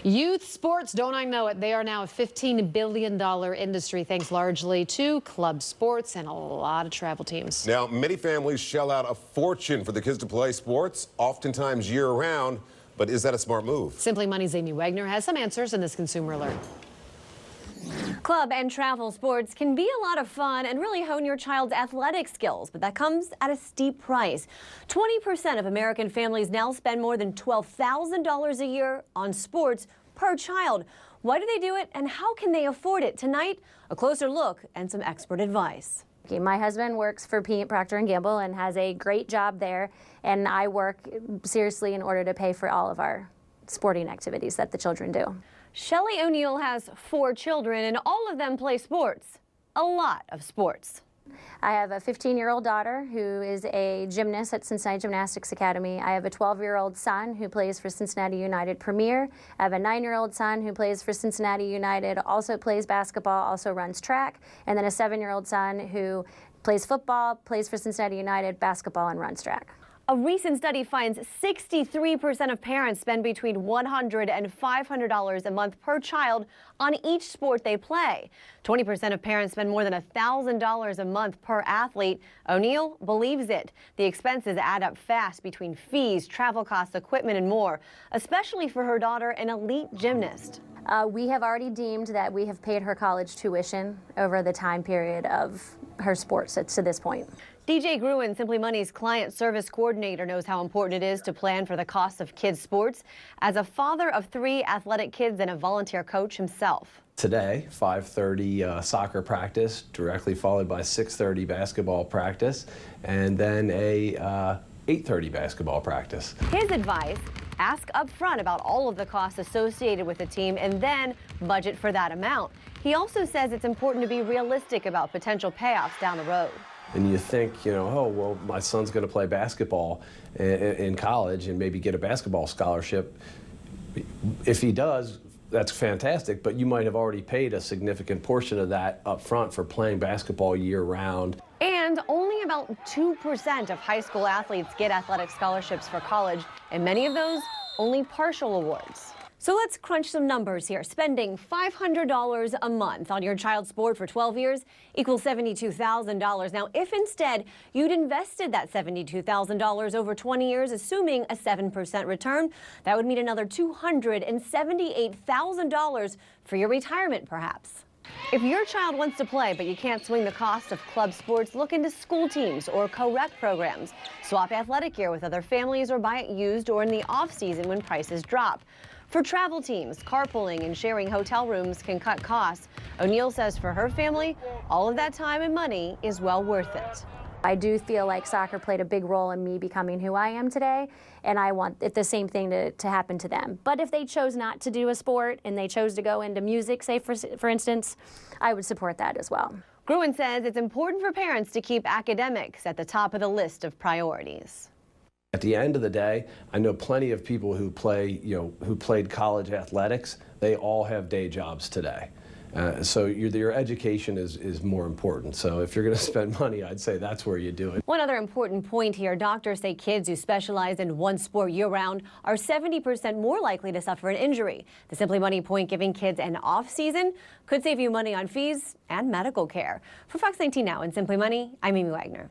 Youth sports, don't I know it? They are now a $15 billion industry, thanks largely to club sports and a lot of travel teams. Now, many families shell out a fortune for the kids to play sports, oftentimes year-round. But is that a smart move? Simply Money's Amy Wagner has some answers in this Consumer Alert. Club and travel sports can be a lot of fun and really hone your child's athletic skills, but that comes at a steep price. 20% of American families now spend more than $12,000 a year on sports per child. Why do they do it and how can they afford it? Tonight, a closer look and some expert advice. My husband works for Procter & Gamble and has a great job there, and I work seriously in order to pay for all of our sporting activities that the children do. Shelley O'Neill has 4 children, and all of them play sports. A lot of sports. I have a 15-year-old daughter who is a gymnast at Cincinnati Gymnastics Academy. I have a 12-year-old son who plays for Cincinnati United Premier. I have a 9-year-old son who plays for Cincinnati United, also plays basketball, also runs track, and then a 7-year-old son who plays football, plays for Cincinnati United, basketball, and runs track. A recent study finds 63% of parents spend between $100 and $500 a month per child on each sport they play. 20% of parents spend more than $1,000 a month per athlete. O'Neill believes it. The expenses add up fast between fees, travel costs, equipment, and more, especially for her daughter, an elite gymnast. We have already deemed that we have paid her college tuition over the time period of her sports to this point. DJ Gruen, Simply Money's client service coordinator, knows how important it is to plan for the cost of kids' sports. As a father of 3 athletic kids and a volunteer coach himself. Today, 5:30 soccer practice, directly followed by 6:30 basketball practice, and then a 8:30 basketball practice. His advice: ask up front about all of the costs associated with the team and then budget for that amount. He also says it's important to be realistic about potential payoffs down the road. And you think, oh, well, my son's going to play basketball in college and maybe get a basketball scholarship. If he does, that's fantastic, but you might have already paid a significant portion of that up front for playing basketball year-round. And only about 2% of high school athletes get athletic scholarships for college, and many of those only partial awards. So let's crunch some numbers here. Spending $500 a month on your child's sport for 12 years equals $72,000. Now, if instead you'd invested that $72,000 over 20 years, assuming a 7% return, that would mean another $278,000 for your retirement, perhaps. If your child wants to play but you can't swing the cost of club sports, look into school teams or co-rec programs. Swap athletic gear with other families or buy it used or in the off-season when prices drop. For travel teams, carpooling and sharing hotel rooms can cut costs. O'Neill says for her family, all of that time and money is well worth it. I do feel like soccer played a big role in me becoming who I am today, and I want the same thing to happen to them. But if they chose not to do a sport and they chose to go into music, say for instance, I would support that as well. Gruen says it's important for parents to keep academics at the top of the list of priorities. At the end of the day, I know plenty of people who play, who played college athletics. They all have day jobs today. So your education is more important. So if you're going to spend money, I'd say that's where you do it. One other important point here, doctors say kids who specialize in one sport year-round are 70% more likely to suffer an injury. The Simply Money point, giving kids an off-season could save you money on fees and medical care. For Fox 19 Now and Simply Money, I'm Amy Wagner.